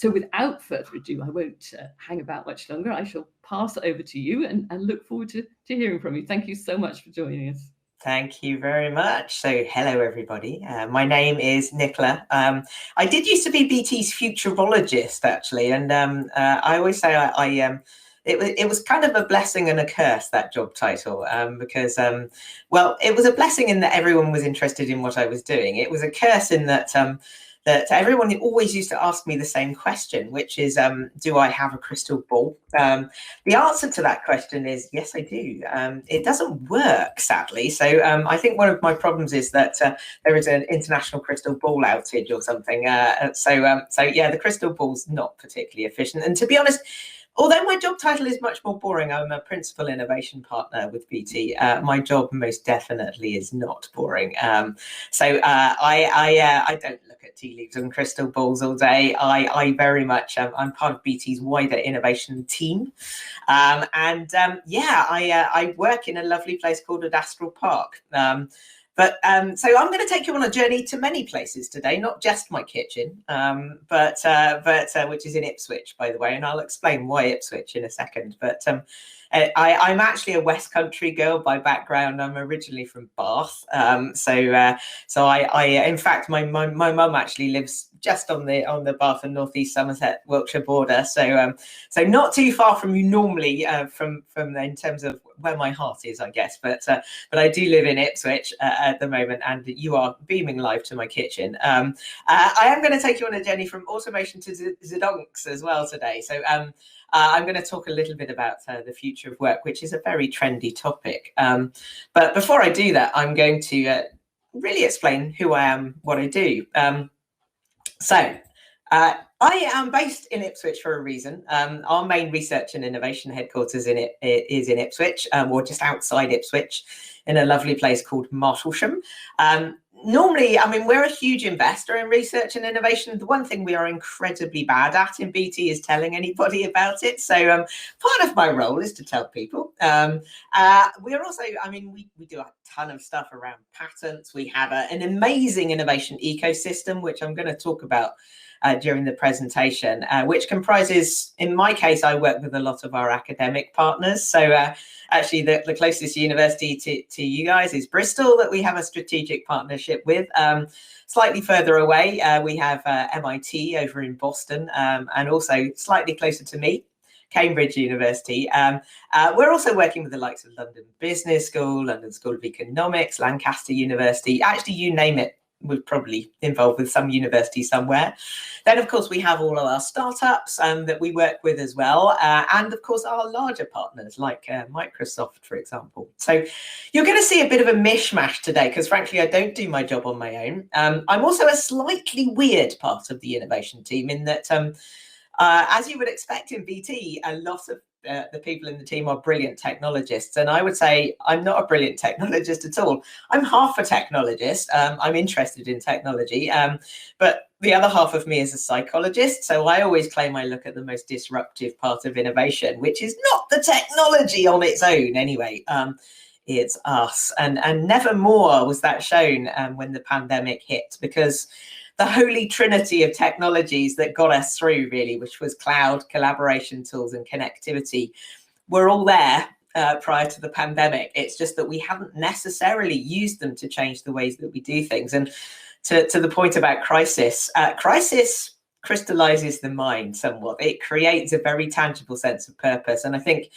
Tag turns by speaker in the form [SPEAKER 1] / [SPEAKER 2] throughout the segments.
[SPEAKER 1] So without further ado, I won't hang about much longer. I shall pass over to you and look forward to hearing from you. Thank you so much for joining us.
[SPEAKER 2] Thank you very much. So hello, everybody. My name is Nicola. I did used to be BT's futurologist, actually. And I always say it was kind of a blessing and a curse, that job title, because, well, it was a blessing in that everyone was interested in what I was doing. It was a curse in that that everyone always used to ask me the same question, which is, do I have a crystal ball? The answer to that question is yes, I do. It doesn't work, sadly. So I think one of my problems is that there is an international crystal ball outage or something. So yeah, the crystal ball's not particularly efficient. And to be honest, although my job title is much more boring, I'm a principal innovation partner with BT. My job most definitely is not boring. So I don't look at tea leaves and crystal balls all day. I very much, I'm part of BT's wider innovation team. Yeah, I work in a lovely place called Adastral Park. So I'm going to take you on a journey to many places today, not just my kitchen, but which is in Ipswich, by the way, and I'll explain why Ipswich in a second. But I'm actually a West Country girl by background. I'm originally from Bath, so I in fact my mum actually lives just on the Bath and North East Somerset Wiltshire border, so not too far from you normally from in terms of where my heart is, I guess. But I do live in Ipswich at the moment, and you are beaming live to my kitchen. I am going to take you on a journey from automation to zedonks as well today. So I'm going to talk a little bit about the future of work, which is a very trendy topic. But before I do that, I'm going to really explain who I am, what I do. I am based in Ipswich for a reason. Our main research and innovation headquarters is in Ipswich, or just outside Ipswich, in a lovely place called Martlesham. Normally, I mean, we're a huge investor in research and innovation. The one thing we are incredibly bad at in BT is telling anybody about it. So part of my role is to tell people. We are also, I mean, we do a ton of stuff around patents. We have an amazing innovation ecosystem, which I'm going to talk about during the presentation, which comprises, in my case, I work with a lot of our academic partners. So actually the closest university to you guys is Bristol, that we have a strategic partnership with. Slightly further away, we have MIT over in Boston, and also slightly closer to me, Cambridge University. We're also working with the likes of London Business School, London School of Economics, Lancaster University, actually you name it. We're probably involved with some university somewhere. Then, of course, we have all of our startups that we work with as well. And, of course, our larger partners like Microsoft, for example. So you're going to see a bit of a mishmash today because, frankly, I don't do my job on my own. I'm also a slightly weird part of the innovation team in that, as you would expect in BT, a lot of the people in the team are brilliant technologists, and I would say I'm not a brilliant technologist at all. I'm half a technologist. I'm interested in technology, but the other half of me is a psychologist. So I always claim I look at the most disruptive part of innovation, which is not the technology on its own anyway. It's us, and never more was that shown when the pandemic hit, because the holy trinity of technologies that got us through, really, which was cloud, collaboration tools and connectivity, were all there prior to the pandemic. It's just that we haven't necessarily used them to change the ways that we do things. And to the point about crisis, crisis crystallizes the mind somewhat. It creates a very tangible sense of purpose. And I think,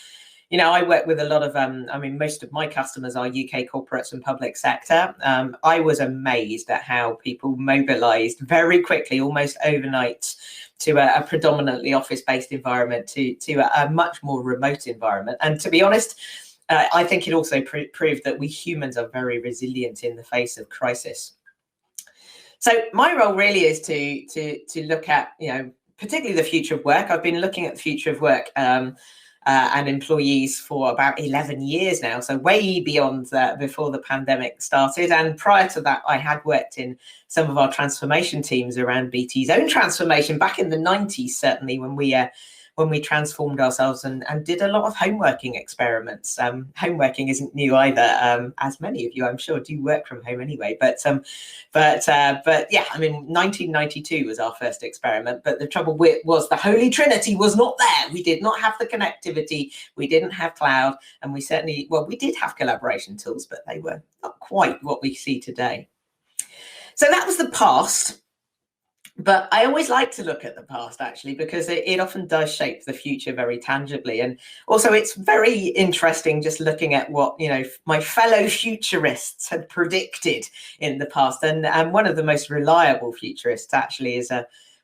[SPEAKER 2] you know, I work with a lot of, I mean, most of my customers are UK corporates and public sector. I was amazed at how people mobilized very quickly, almost overnight, to a predominantly office-based environment to a much more remote environment. And to be honest, I think it also proved that we humans are very resilient in the face of crisis. So my role really is to look at, you know, particularly the future of work. I've been looking at the future of work and employees for about 11 years now, so way beyond before the pandemic started. And prior to that, I had worked in some of our transformation teams around BT's own transformation back in the 90s, certainly when we when we transformed ourselves and did a lot of homeworking experiments. Homeworking isn't new either, as many of you, I'm sure, do work from home anyway. But yeah, I mean, 1992 was our first experiment. But the trouble was the Holy Trinity was not there. We did not have the connectivity. We didn't have cloud, and we certainly, well, we did have collaboration tools, but they were not quite what we see today. So that was the past. But I always like to look at the past, actually, because it often does shape the future very tangibly. And also, it's very interesting just looking at what, you know, my fellow futurists had predicted in the past. And one of the most reliable futurists, actually,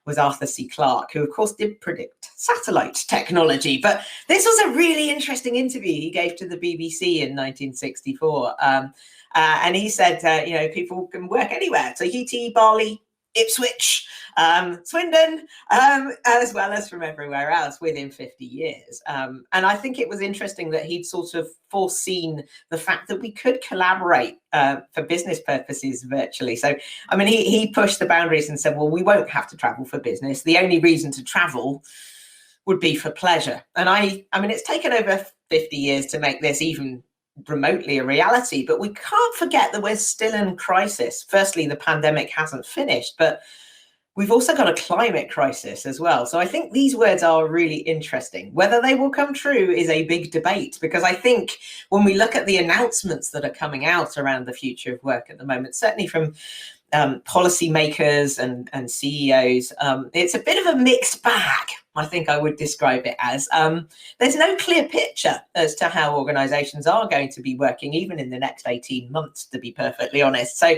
[SPEAKER 2] was Arthur C. Clarke, who, of course, did predict satellite technology. But this was a really interesting interview he gave to the BBC in 1964. And he said, you know, people can work anywhere. Tahiti, Bali, Ipswich, Swindon, as well as from everywhere else within 50 years. And I think it was interesting that he'd sort of foreseen the fact that we could collaborate for business purposes virtually. So, I mean, he pushed the boundaries and said, well, we won't have to travel for business. The only reason to travel would be for pleasure. And I mean, it's taken over 50 years to make this even remotely a reality, but we can't forget that we're still in crisis. Firstly, the pandemic hasn't finished, but we've also got a climate crisis as well. So I think these words are really interesting. Whether they will come true is a big debate, because I think when we look at the announcements that are coming out around the future of work at the moment, certainly from policymakers and CEOs, it's a bit of a mixed bag, I think I would describe it as. There's no clear picture as to how organizations are going to be working, even in the next 18 months, to be perfectly honest. So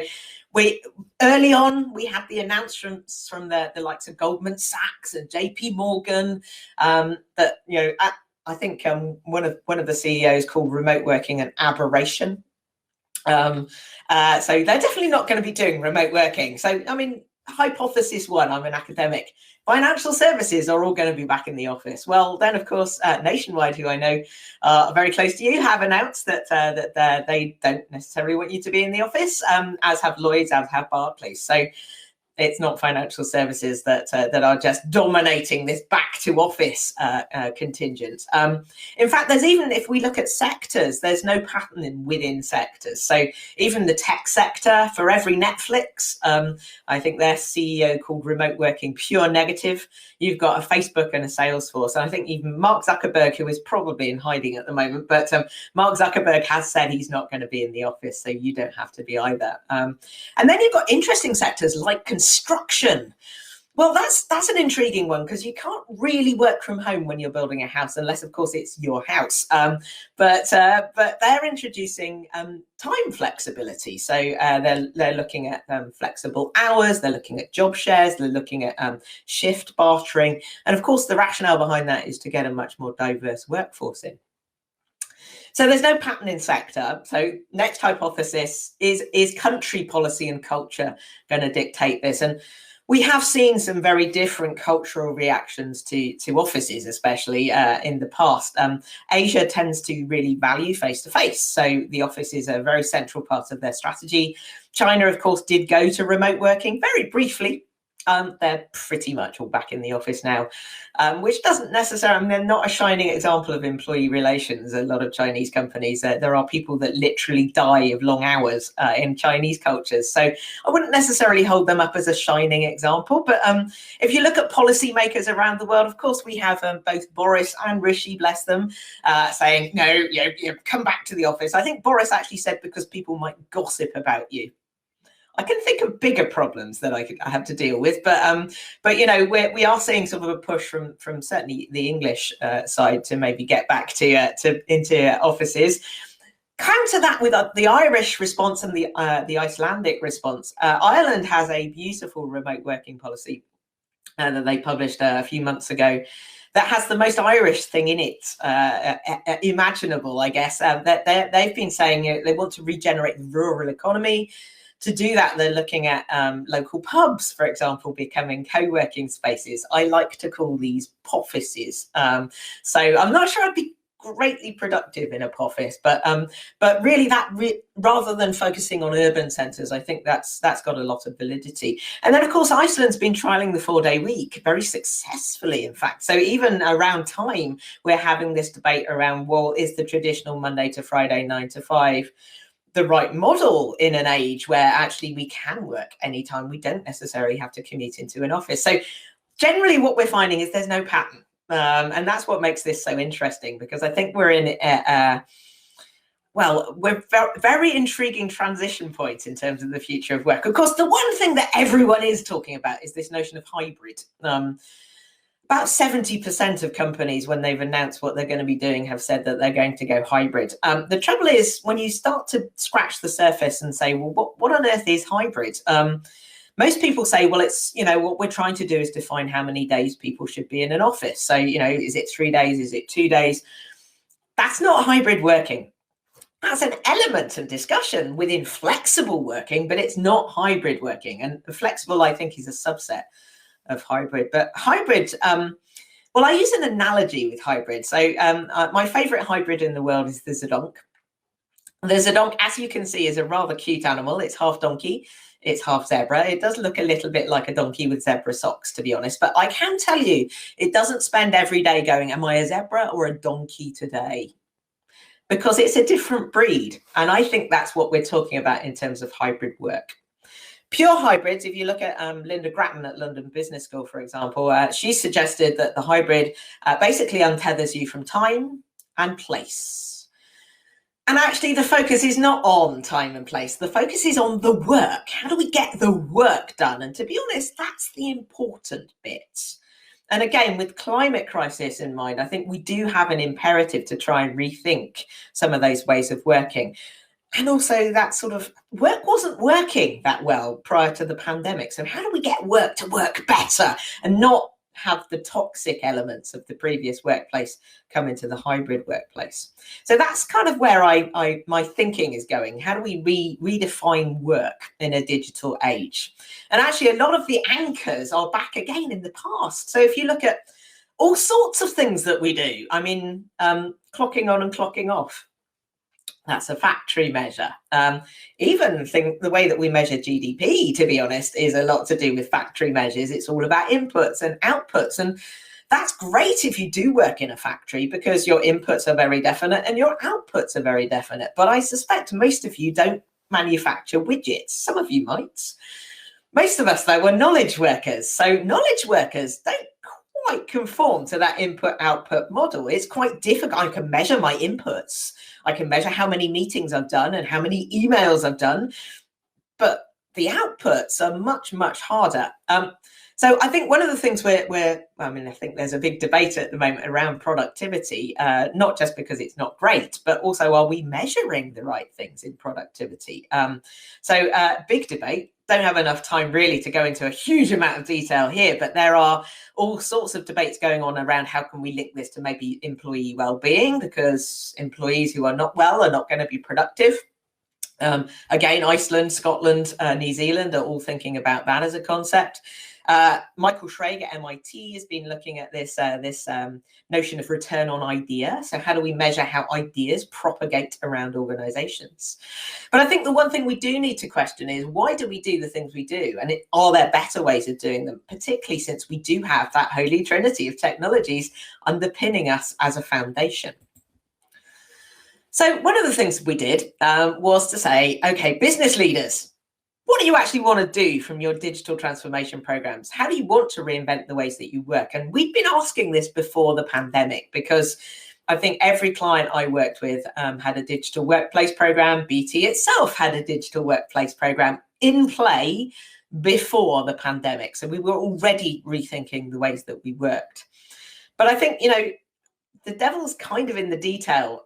[SPEAKER 2] early on, we had the announcements from the likes of Goldman Sachs and JP Morgan that, you know, I think one of the CEOs called remote working an aberration. So they're definitely not going to be doing remote working. So, I mean, hypothesis one, I'm an academic. Financial services are all going to be back in the office. Well, then, of course, Nationwide, who I know are very close to you, have announced that they don't necessarily want you to be in the office, as have Lloyds, as have Barclays. So it's not financial services that are just dominating this back to office contingent. In fact, there's even, if we look at sectors, there's no pattern within sectors. So even the tech sector, for every Netflix, I think their CEO called remote working pure negative. You've got a Facebook and a Salesforce. And I think even Mark Zuckerberg, who is probably in hiding at the moment, but Mark Zuckerberg has said he's not going to be in the office, so you don't have to be either. And then you've got interesting sectors like construction. Well, that's an intriguing one, because you can't really work from home when you're building a house, unless, of course, it's your house. But they're introducing time flexibility. So they're looking at flexible hours. They're looking at job shares. They're looking at shift bartering. And of course, the rationale behind that is to get a much more diverse workforce in. So there's no pattern in sector. So next hypothesis is country policy and culture going to dictate this? And we have seen some very different cultural reactions to offices, especially in the past. Asia tends to really value face-to-face. So the office is a very central part of their strategy. China, of course, did go to remote working very briefly. They're pretty much all back in the office now, which doesn't necessarily, I mean, they're not a shining example of employee relations. A lot of Chinese companies, there are people that literally die of long hours in Chinese cultures. So I wouldn't necessarily hold them up as a shining example. But if you look at policymakers around the world, of course, we have both Boris and Rishi, bless them, saying, no, come back to the office. I think Boris actually said because people might gossip about you. I can think of bigger problems that I have to deal with, but you know, we are seeing sort of a push from certainly the English side to maybe get back into offices. Counter that with the Irish response and the Icelandic response. Ireland has a beautiful remote working policy that they published a few months ago, that has the most Irish thing in it imaginable, I guess. That they've been saying they want to regenerate the rural economy. To do that, they're looking at local pubs, for example, becoming co-working spaces. I like to call these poffices. So I'm not sure I'd be greatly productive in a office, but really rather than focusing on urban centres, I think that's got a lot of validity. And then of course Iceland's been trialling the 4-day week very successfully, in fact. So even around time, we're having this debate around, well, is the traditional Monday to Friday 9 to 5 the right model in an age where actually we can work anytime? We don't necessarily have to commute into an office. So generally what we're finding is there's no pattern. And that's what makes this so interesting, because I think we're in we're very intriguing transition points in terms of the future of work. Of course, the one thing that everyone is talking about is this notion of hybrid. About 70% of companies, when they've announced what they're going to be doing, have said that they're going to go hybrid. The trouble is, when you start to scratch the surface and say, well, what on earth is hybrid? Most people say, well, it's, what we're trying to do is define how many days people should be in an office. So, is it 3 days? Is it 2 days? That's not hybrid working. That's an element of discussion within flexible working, but it's not hybrid working. And flexible, I think, is a subset of hybrid. But hybrid, well, I use an analogy with hybrid. So my favorite hybrid in the world is the Zedonk. The Zedonk, as you can see, is a rather cute animal. It's half donkey, it's half zebra. It does look a little bit like a donkey with zebra socks, to be honest. But I can tell you, it doesn't spend every day going, am I a zebra or a donkey today? Because it's a different breed. And I think that's what we're talking about in terms of hybrid work. Pure hybrids, if you look at Linda Grattan at London Business School, for example, she suggested that the hybrid basically untethers you from time and place. And actually, the focus is not on time and place. The focus is on the work. How do we get the work done? And to be honest, that's the important bit. And again, with climate crisis in mind, I think we do have an imperative to try and rethink some of those ways of working. And also that sort of work wasn't working that well prior to the pandemic. So how do we get work to work better and not have the toxic elements of the previous workplace come into the hybrid workplace? So that's kind of where my thinking is going. How do we redefine work in a digital age? And actually, a lot of the anchors are back again in the past. So if you look at all sorts of things that we do, I mean, clocking on and clocking off. That's a factory measure. Even the way that we measure GDP, to be honest, is a lot to do with factory measures. It's all about inputs and outputs. And that's great if you do work in a factory, because your inputs are very definite and your outputs are very definite. But I suspect most of you don't manufacture widgets. Some of you might. Most of us, though, are knowledge workers. So knowledge workers don't quite conform to that input-output model. It's quite difficult. I can measure my inputs. I can measure how many meetings I've done and how many emails I've done, but the outputs are much, much harder. So I think one of the things I think there's a big debate at the moment around productivity, not just because it's not great, but also, are we measuring the right things in productivity? So big debate. Don't have enough time really to go into a huge amount of detail here, but there are all sorts of debates going on around how can we link this to maybe employee well-being, because employees who are not well are not going to be productive. Again, Iceland, Scotland, New Zealand are all thinking about that as a concept. Michael Schrage at MIT has been looking at this notion of return on idea. So how do we measure how ideas propagate around organizations? But I think the one thing we do need to question is, why do we do the things we do? And are there better ways of doing them, particularly since we do have that holy trinity of technologies underpinning us as a foundation? So one of the things we did was to say, okay, business leaders, what do you actually want to do from your digital transformation programs? How do you want to reinvent the ways that you work? And we've been asking this before the pandemic, because I think every client I worked with had a digital workplace program. BT itself had a digital workplace program in play before the pandemic. So we were already rethinking the ways that we worked. But I think, the devil's kind of in the detail,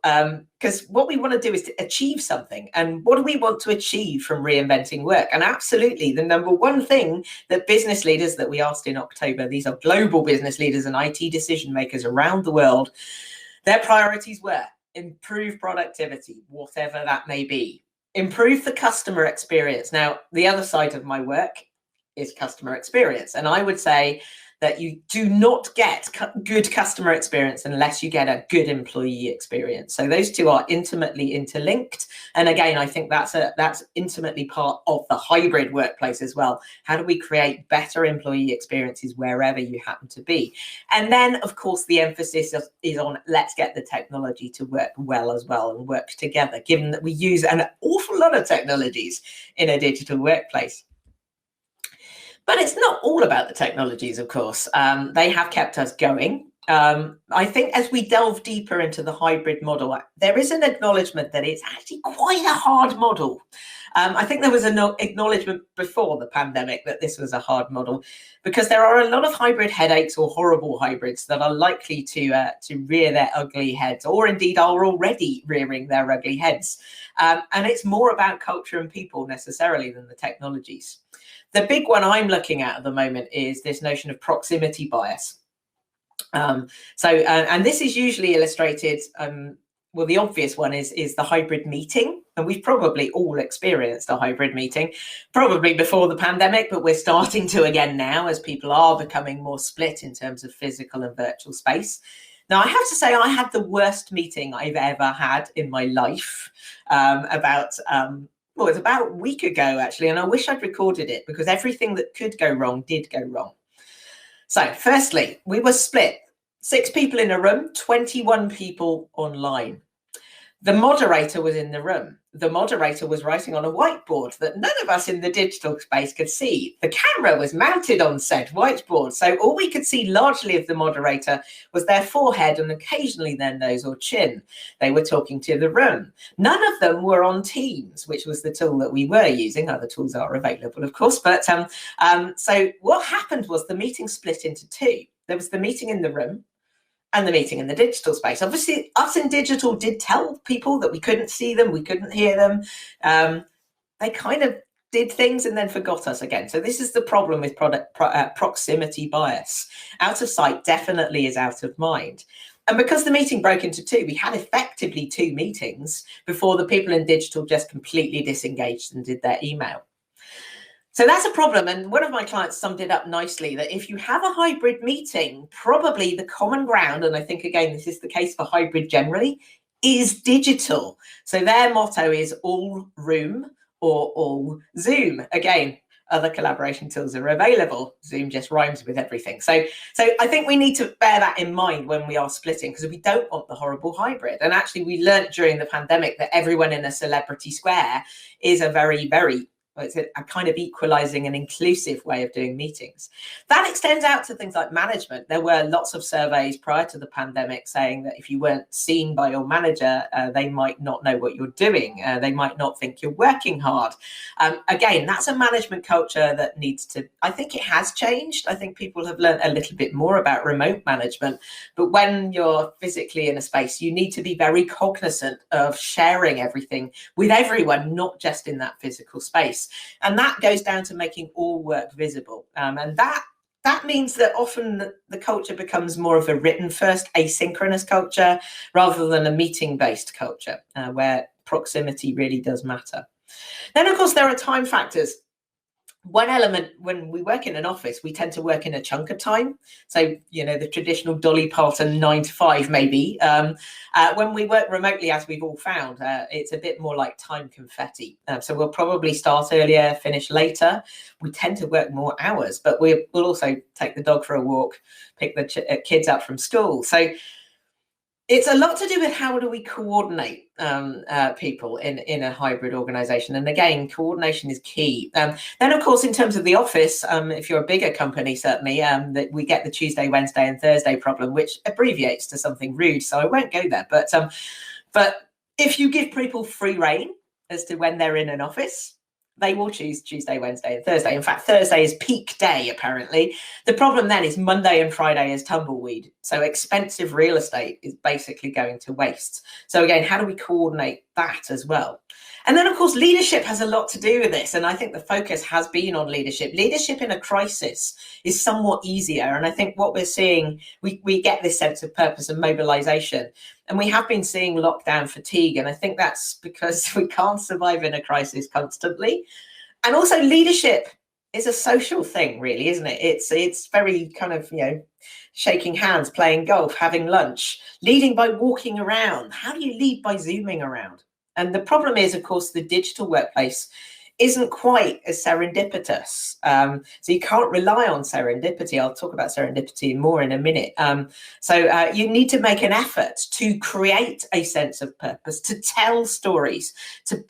[SPEAKER 2] because what we want to do is to achieve something. And what do we want to achieve from reinventing work? And absolutely, the number one thing that business leaders that we asked in October, these are global business leaders and IT decision makers around the world, their priorities were improve productivity, whatever that may be, improve the customer experience. Now, the other side of my work is customer experience. And I would say that you do not get good customer experience unless you get a good employee experience. So those two are intimately interlinked. And again, I think that's intimately part of the hybrid workplace as well. How do we create better employee experiences wherever you happen to be? And then, of course, the emphasis is on let's get the technology to work well as well and work together, given that we use an awful lot of technologies in a digital workplace. But it's not all about the technologies, of course. They have kept us going. I think as we delve deeper into the hybrid model, there is an acknowledgement that it's actually quite a hard model. I think there was an acknowledgement before the pandemic that this was a hard model, because there are a lot of hybrid headaches or horrible hybrids that are likely to rear their ugly heads, or indeed are already rearing their ugly heads. And it's more about culture and people necessarily than the technologies. The big one I'm looking at the moment is this notion of proximity bias. And this is usually illustrated, well, the obvious one is the hybrid meeting. And we've probably all experienced a hybrid meeting, probably before the pandemic, but we're starting to again now as people are becoming more split in terms of physical and virtual space. Now, I have to say I had the worst meeting I've ever had in my life well, it was about a week ago, actually, and I wish I'd recorded it because everything that could go wrong did go wrong. So firstly, we were split. 6 people in a room, 21 people online. The moderator was in the room. The moderator was writing on a whiteboard that none of us in the digital space could see. The camera was mounted on said whiteboard, so all we could see largely of the moderator was their forehead and occasionally their nose or chin. They were talking to the room. None of them were on Teams, which was the tool that we were using. Other tools are available, of course, but so what happened was the meeting split into 2. There was the meeting in the room and the meeting in the digital space. Obviously, us in digital did tell people that we couldn't see them, we couldn't hear them. They kind of did things and then forgot us again. So this is the problem with proximity bias. Out of sight definitely is out of mind. And because the meeting broke into 2, we had effectively 2 meetings before the people in digital just completely disengaged and did their email. So that's a problem. And one of my clients summed it up nicely, that if you have a hybrid meeting, probably the common ground, and I think, again, this is the case for hybrid generally, is digital. So their motto is all room or all Zoom. Again, other collaboration tools are available. Zoom just rhymes with everything. So I think we need to bear that in mind when we are splitting, because we don't want the horrible hybrid. And actually, we learned during the pandemic that everyone in a celebrity square is a very, very it's a kind of equalizing and inclusive way of doing meetings. That extends out to things like management. There were lots of surveys prior to the pandemic saying that if you weren't seen by your manager, they might not know what you're doing. They might not think you're working hard. Again, that's a management culture that needs to, I think it has changed. I think people have learned a little bit more about remote management. But when you're physically in a space, you need to be very cognizant of sharing everything with everyone, not just in that physical space. And that goes down to making all work visible. And that means that often the culture becomes more of a written first asynchronous culture rather than a meeting based culture where proximity really does matter. Then, of course, there are time factors. One element, when we work in an office, we tend to work in a chunk of time. So, the traditional Dolly Parton 9 to 5, maybe. When we work remotely, as we've all found, it's a bit more like time confetti. So we'll probably start earlier, finish later. We tend to work more hours, but we'll also take the dog for a walk, pick the kids up from school. So it's a lot to do with how do we coordinate people in a hybrid organization. And again, coordination is key. Then, of course, in terms of the office, if you're a bigger company, certainly, that we get the Tuesday, Wednesday and Thursday problem, which abbreviates to something rude. So I won't go there. But if you give people free rein as to when they're in an office, they will choose Tuesday, Wednesday and Thursday. In fact, Thursday is peak day, apparently. The problem then is Monday and Friday is tumbleweed. So expensive real estate is basically going to waste. So again, how do we coordinate that as well? And then, of course, leadership has a lot to do with this. And I think the focus has been on leadership. Leadership in a crisis is somewhat easier. And I think what we're seeing, we get this sense of purpose and mobilization. And we have been seeing lockdown fatigue. And I think that's because we can't survive in a crisis constantly. And also leadership is a social thing, really, isn't it? It's very kind of, shaking hands, playing golf, having lunch, leading by walking around. How do you lead by zooming around? And the problem is, of course, the digital workplace isn't quite as serendipitous. So you can't rely on serendipity. I'll talk about serendipity more in a minute. So you need to make an effort to create a sense of purpose, to tell stories, to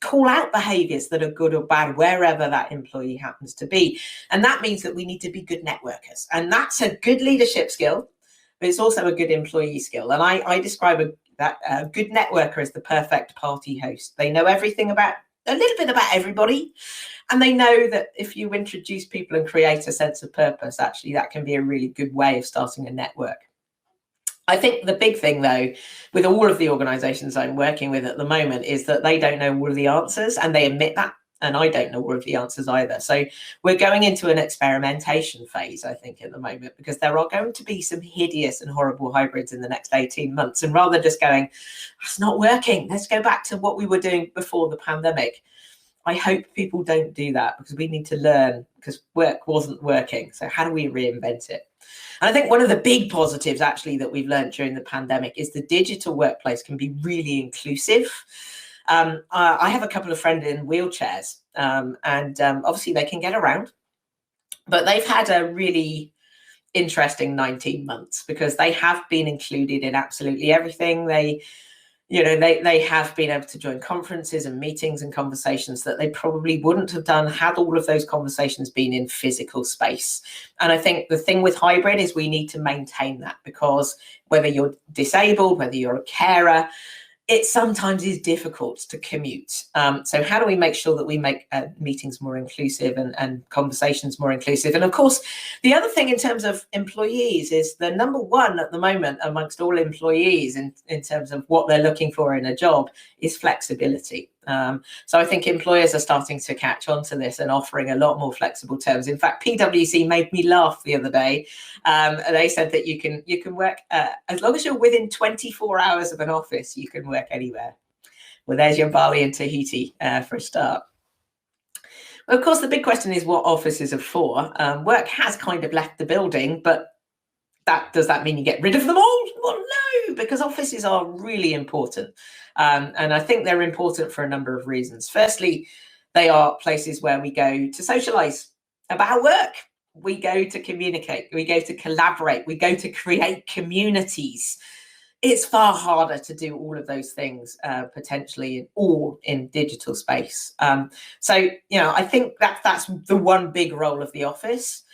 [SPEAKER 2] call out behaviors that are good or bad, wherever that employee happens to be. And that means that we need to be good networkers. And that's a good leadership skill, but it's also a good employee skill. And I describe a good networker as the perfect party host. They know everything about a little bit about everybody, and they know that if you introduce people and create a sense of purpose, actually that can be a really good way of starting a network. I think the big thing, though, with all of the organizations I'm working with at the moment is that they don't know all of the answers, and they admit that, and I don't know all of the answers either. So we're going into an experimentation phase, I think, at the moment, because there are going to be some hideous and horrible hybrids in the next 18 months. And rather than just going, it's not working, let's go back to what we were doing before the pandemic, I hope people don't do that, because we need to learn, because work wasn't working. So how do we reinvent it? And I think one of the big positives, actually, that we've learned during the pandemic is the digital workplace can be really inclusive. I have a couple of friends in wheelchairs, and obviously they can get around, but they've had a really interesting 19 months because they have been included in absolutely everything. They have been able to join conferences and meetings and conversations that they probably wouldn't have done had all of those conversations been in physical space. And I think the thing with hybrid is we need to maintain that, because whether you're disabled, whether you're a carer, it sometimes is difficult to commute. So how do we make sure that we make meetings more inclusive and conversations more inclusive? And of course, the other thing in terms of employees is the number one at the moment amongst all employees in terms of what they're looking for in a job is flexibility. So I think employers are starting to catch on to this and offering a lot more flexible terms. In fact, PwC made me laugh the other day. They said that you can work as long as you're within 24 hours of an office, you can work anywhere. Well, there's your Bali and Tahiti for a start. Well, of course, the big question is what offices are for. Work has kind of left the building, but does that mean you get rid of them all? Well, no, because offices are really important. And I think they're important for a number of reasons. Firstly, they are places where we go to socialize about work. We go to communicate. We go to collaborate. We go to create communities. It's far harder to do all of those things potentially all in digital space. So, I think that's the one big role of the office.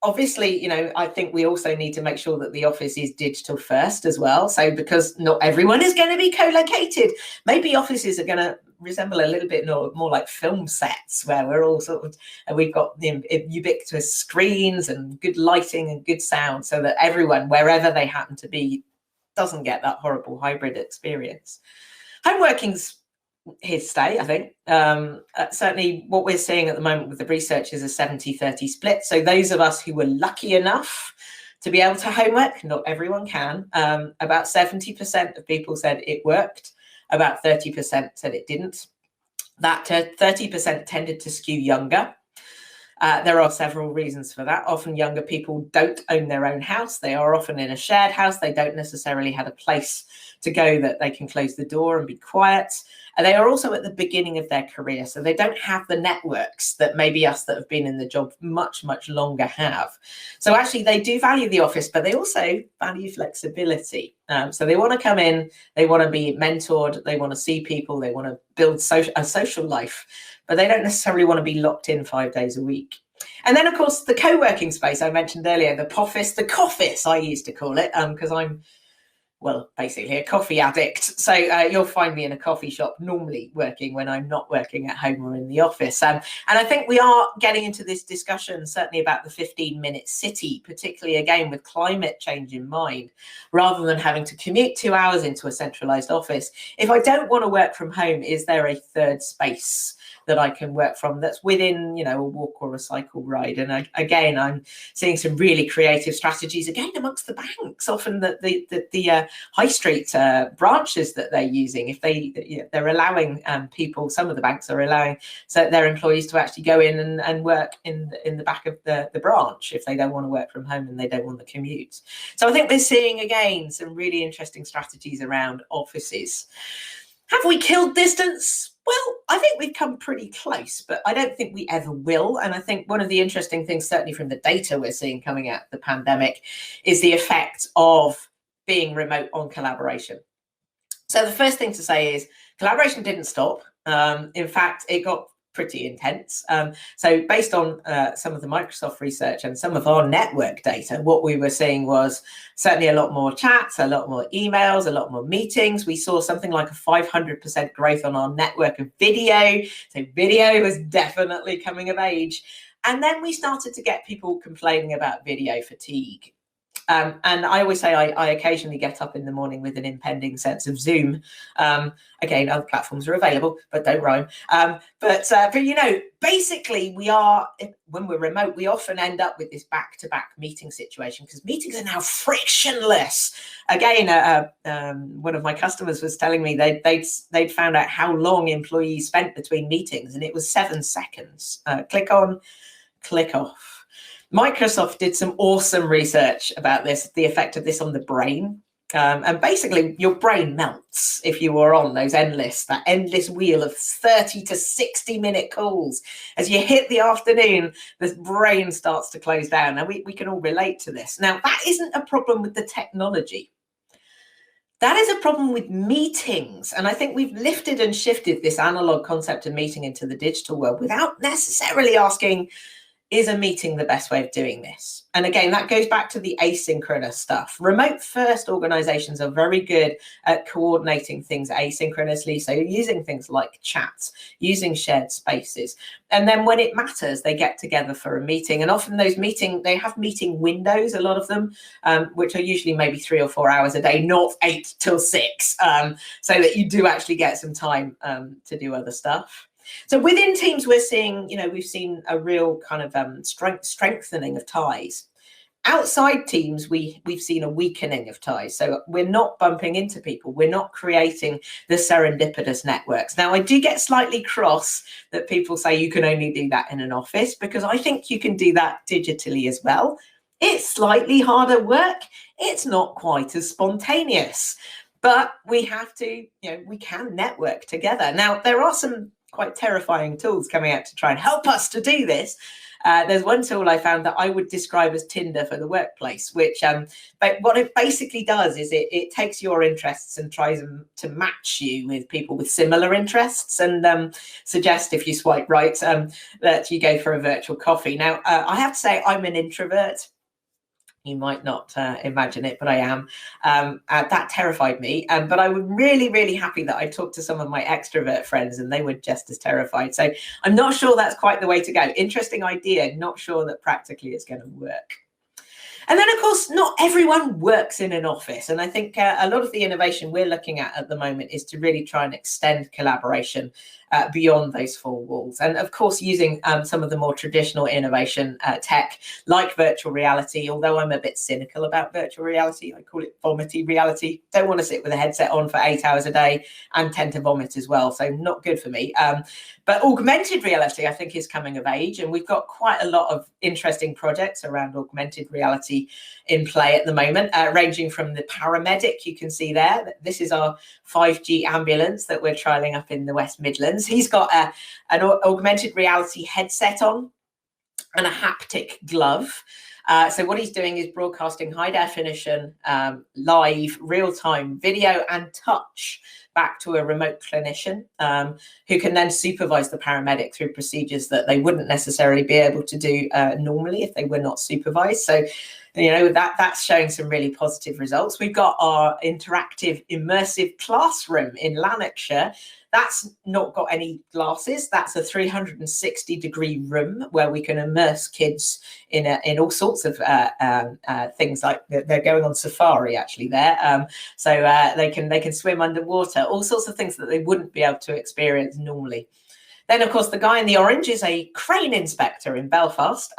[SPEAKER 2] Obviously, I think we also need to make sure that the office is digital first as well. So because not everyone is going to be co-located, maybe offices are going to resemble a little bit more like film sets where we're all we've got ubiquitous screens and good lighting and good sound so that everyone, wherever they happen to be, doesn't get that horrible hybrid experience. Home working's here to stay, I think. Certainly what we're seeing at the moment with the research is a 70-30 split. So those of us who were lucky enough to be able to homework, not everyone can, about 70% of people said it worked, about 30% said it didn't. That 30% tended to skew younger. There are several reasons for that. Often younger people don't own their own house. They are often in a shared house. They don't necessarily have a place to go that they can close the door and be quiet. And they are also at the beginning of their career. So they don't have the networks that maybe us that have been in the job much, much longer have. So actually they do value the office, but they also value flexibility. So they want to come in, they want to be mentored, they want to see people, they want to build a social life, but they don't necessarily want to be locked in 5 days a week. And then, of course, the co-working space I mentioned earlier, the poffice, the coffis, I used to call it, because I'm, basically a coffee addict. So you'll find me in a coffee shop normally working when I'm not working at home or in the office. And I think we are getting into this discussion, certainly about the 15-minute city, particularly, again, with climate change in mind, rather than having to commute 2 hours into a centralised office. If I don't want to work from home, is there a third space that I can work from that's within, you know, a walk or a cycle ride. And again, I'm seeing some really creative strategies again amongst the banks, often the high street branches that they're using. If they're allowing people, some of the banks are allowing their employees to actually go in and work in the back of the branch if they don't want to work from home and they don't want the commute. So I think we're seeing again some really interesting strategies around offices. Have we killed distance? Well, I think we've come pretty close, but I don't think we ever will. And I think one of the interesting things, certainly from the data we're seeing coming out of the pandemic, is the effect of being remote on collaboration. So the first thing to say is collaboration didn't stop. In fact, it got pretty intense. So based on some of the Microsoft research and some of our network data, what we were seeing was certainly a lot more chats, a lot more emails, a lot more meetings. We saw something like a 500% growth on our network of video. So video was definitely coming of age. And then we started to get people complaining about video fatigue. And I always say I occasionally get up in the morning with an impending sense of Zoom. Again, other platforms are available, but don't rhyme. But you know, basically when we're remote, we often end up with this back-to-back meeting situation because meetings are now frictionless. Again, one of my customers was telling me they'd found out how long employees spent between meetings, and it was 7 seconds. Click on, click off. Microsoft did some awesome research about this, the effect of this on the brain. And basically, your brain melts if you are on that endless wheel of 30 to 60-minute calls. As you hit the afternoon, the brain starts to close down. And we can all relate to this. Now, that isn't a problem with the technology. That is a problem with meetings. And I think we've lifted and shifted this analog concept of meeting into the digital world without necessarily asking, is a meeting the best way of doing this? And again, that goes back to the asynchronous stuff. Remote first organizations are very good at coordinating things asynchronously. So using things like chats, using shared spaces. And then when it matters, they get together for a meeting. And often they have meeting windows, a lot of them, which are usually maybe 3 or 4 hours a day, not 8 till 6, so that you do actually get some time to do other stuff. So within teams, we've seen a real kind of strengthening of ties. Outside teams, we've seen a weakening of ties. So we're not bumping into people. We're not creating the serendipitous networks. Now, I do get slightly cross that people say you can only do that in an office, because I think you can do that digitally as well. It's slightly harder work. It's not quite as spontaneous, but we have to, we can network together. Now, there are some quite terrifying tools coming out to try and help us to do this. There's one tool I found that I would describe as Tinder for the workplace, which but what it basically does is it takes your interests and tries to match you with people with similar interests, and suggest, if you swipe right, that you go for a virtual coffee. Now, I have to say I'm an introvert. You might not imagine it, but I am. That terrified me. But I was really, really happy that I talked to some of my extrovert friends and they were just as terrified. So I'm not sure that's quite the way to go. Interesting idea. Not sure that practically it's going to work. And then, of course, not everyone works in an office. And I think a lot of the innovation we're looking at the moment is to really try and extend collaboration beyond those 4 walls. And of course, using some of the more traditional innovation tech like virtual reality, although I'm a bit cynical about virtual reality. I call it vomity reality. Don't want to sit with a headset on for 8 hours a day and tend to vomit as well. So not good for me. But augmented reality, I think, is coming of age. And we've got quite a lot of interesting projects around augmented reality in play at the moment, ranging from the paramedic. You can see there, this is our 5G ambulance that we're trialing up in the West Midlands. He's got an augmented reality headset on and a haptic glove. So what he's doing is broadcasting high definition, live, real-time video and touch back to a remote clinician who can then supervise the paramedic through procedures that they wouldn't necessarily be able to do normally if they were not supervised. So, that's showing some really positive results. We've got our interactive immersive classroom in Lanarkshire. That's not got any glasses. That's a 360-degree room where we can immerse kids in all sorts of things, like they're going on safari actually there. So they can swim underwater, all sorts of things that they wouldn't be able to experience normally. Then, of course, the guy in the orange is a crane inspector in Belfast.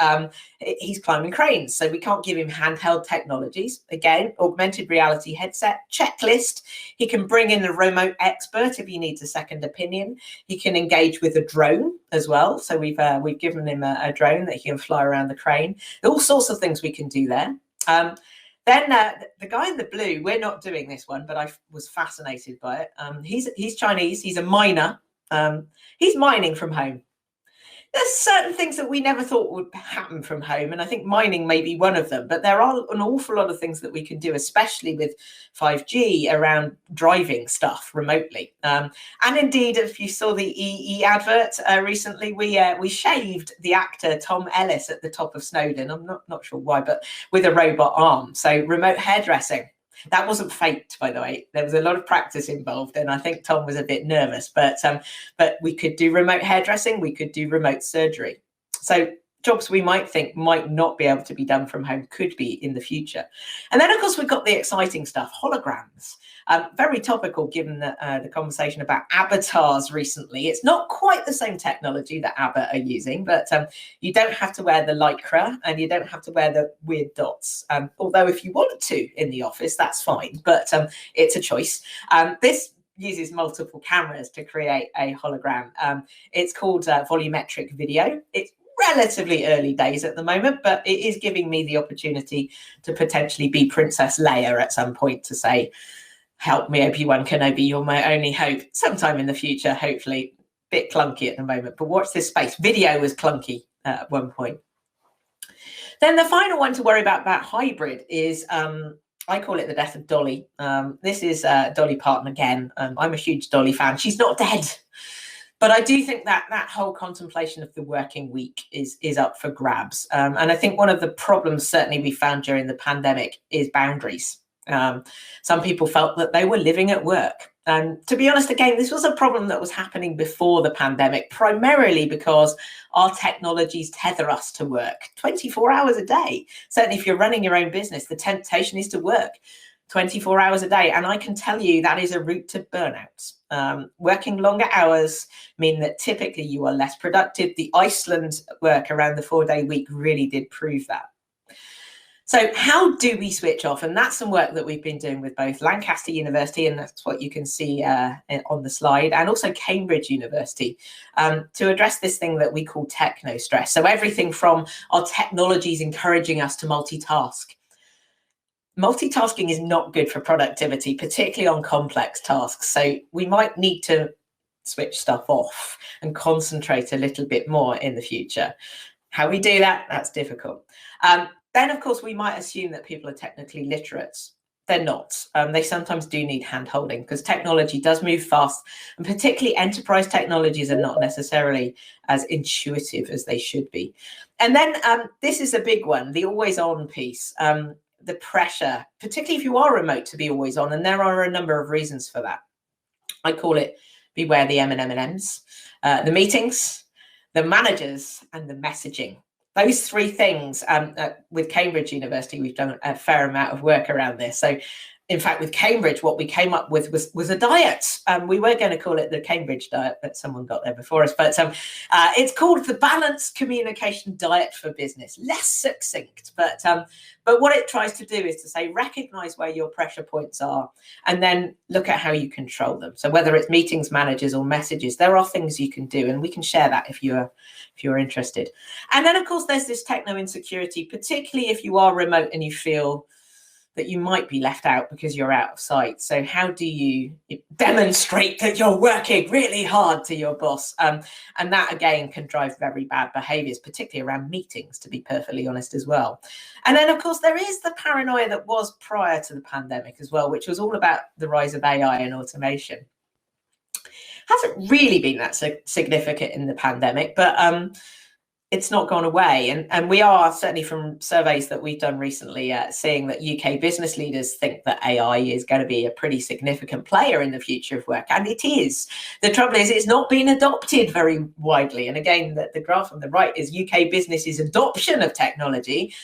[SPEAKER 2] He's climbing cranes, so we can't give him handheld technologies. Again, augmented reality headset, checklist. He can bring in a remote expert if he needs a second opinion. He can engage with a drone as well. So we've given him a drone that he can fly around the crane. All sorts of things we can do there. Then the guy in the blue, we're not doing this one, but I was fascinated by it. He's Chinese. He's a miner. He's mining from home. There's certain things that we never thought would happen from home, and I think mining may be one of them. But there are an awful lot of things that we can do, especially with 5G, around driving stuff remotely. And indeed, if you saw the EE advert recently, we shaved the actor Tom Ellis at the top of Snowdon. I'm not sure why, but with a robot arm. So remote hairdressing. That wasn't faked, by the way. There was a lot of practice involved, and I think Tom was a bit nervous. But we could do remote hairdressing. We could do remote surgery. So jobs we might think might not be able to be done from home could be in the future. And then, of course, we've got the exciting stuff, holograms. Very topical given the conversation about avatars recently. It's not quite the same technology that Abbott are using, but you don't have to wear the lycra and you don't have to wear the weird dots. Although if you want to in the office, that's fine, but it's a choice. This uses multiple cameras to create a hologram. It's called volumetric video. It's relatively early days at the moment, but it is giving me the opportunity to potentially be Princess Leia at some point to say, help me, Obi-Wan Kenobi, you're my only hope. Sometime in the future, hopefully. Bit clunky at the moment, but watch this space. Video was clunky at one point. Then the final one to worry about hybrid is, I call it the death of Dolly. This is Dolly Parton again. I'm a huge Dolly fan. She's not dead. But I do think that whole contemplation of the working week is up for grabs. And I think one of the problems certainly we found during the pandemic is boundaries. Some people felt that they were living at work. And to be honest, again, this was a problem that was happening before the pandemic, primarily because our technologies tether us to work 24 hours a day. Certainly, if you're running your own business, the temptation is to work 24 hours a day. And I can tell you that is a route to burnout. Working longer hours mean that typically you are less productive. The Iceland work around the 4-day week really did prove that. So how do we switch off? And that's some work that we've been doing with both Lancaster University, and that's what you can see on the slide, and also Cambridge University, to address this thing that we call techno stress. So everything from our technologies encouraging us to multitask. Multitasking is not good for productivity, particularly on complex tasks. So we might need to switch stuff off and concentrate a little bit more in the future. How we do that, that's difficult. Then, of course, we might assume that people are technically literate. They're not. They sometimes do need hand-holding because technology does move fast, and particularly enterprise technologies are not necessarily as intuitive as they should be. And then this is a big one, the always-on piece, the pressure, particularly if you are remote, to be always on, and there are a number of reasons for that. I call it beware the M&Ms, the meetings, the managers, and the messaging. Those three things, with Cambridge University, we've done a fair amount of work around this. So, in fact, with Cambridge, what we came up with was a diet. We were going to call it the Cambridge diet, but someone got there before us. But it's called the Balanced Communication Diet for Business. Less succinct, but what it tries to do is to say, recognize where your pressure points are, and then look at how you control them. So whether it's meetings, managers, or messages, there are things you can do, and we can share that if you're interested. And then, of course, there's this techno insecurity, particularly if you are remote and you feel that you might be left out because you're out of sight. So how do you demonstrate that you're working really hard to your boss? And that, again, can drive very bad behaviors, particularly around meetings, to be perfectly honest as well. And then, of course, there is the paranoia that was prior to the pandemic as well, which was all about the rise of AI and automation. Hasn't really been that significant in the pandemic, but it's not gone away. And we are, certainly from surveys that we've done recently, seeing that UK business leaders think that AI is going to be a pretty significant player in the future of work. And it is. The trouble is it's not been adopted very widely. And again, the graph on the right is UK business's adoption of technology.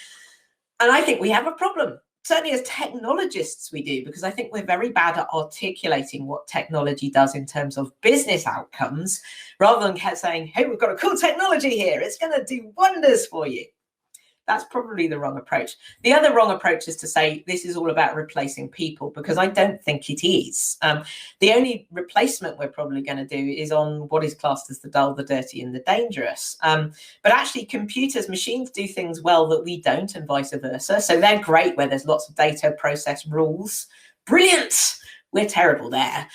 [SPEAKER 2] And I think we have a problem. certainly as technologists we do, because I think we're very bad at articulating what technology does in terms of business outcomes, rather than saying, hey, we've got a cool technology here, it's going to do wonders for you. That's probably the wrong approach. The other wrong approach is to say this is all about replacing people, because I don't think it is. The only replacement we're probably going to do is on what is classed as the dull, the dirty, and the dangerous. But actually, machines do things well that we don't, and vice versa. So they're great where there's lots of data, process, rules. Brilliant. We're terrible there.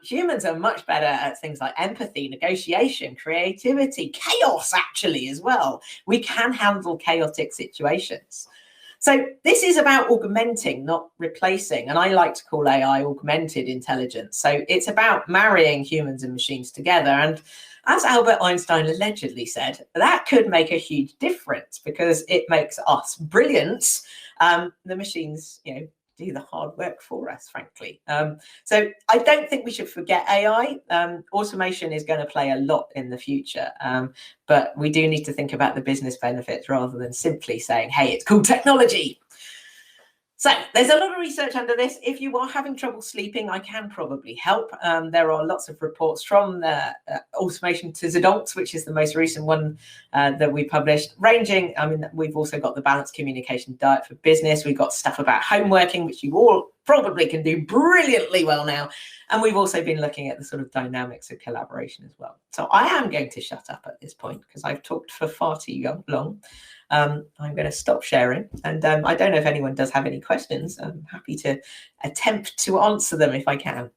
[SPEAKER 2] Humans are much better at things like empathy, negotiation, creativity, chaos, actually, as well. We can handle chaotic situations. So this is about augmenting, not replacing. And I like to call AI augmented intelligence. So it's about marrying humans and machines together. And as Albert Einstein allegedly said, that could make a huge difference, because it makes us brilliant. The machines, do the hard work for us, frankly. So I don't think we should forget AI. Automation is going to play a lot in the future, but we do need to think about the business benefits rather than simply saying, hey, it's cool technology. So there's a lot of research under this. If you are having trouble sleeping, I can probably help. There are lots of reports from Automation to Adults, which is the most recent one that we published, ranging. I mean, we've also got the Balanced Communication Diet for Business. We've got stuff about home working, which you all probably can do brilliantly well now. And we've also been looking at the sort of dynamics of collaboration as well. So I am going to shut up at this point, because I've talked for far too long. I'm going to stop sharing, and I don't know if anyone does have any questions. I'm happy to attempt to answer them if I can.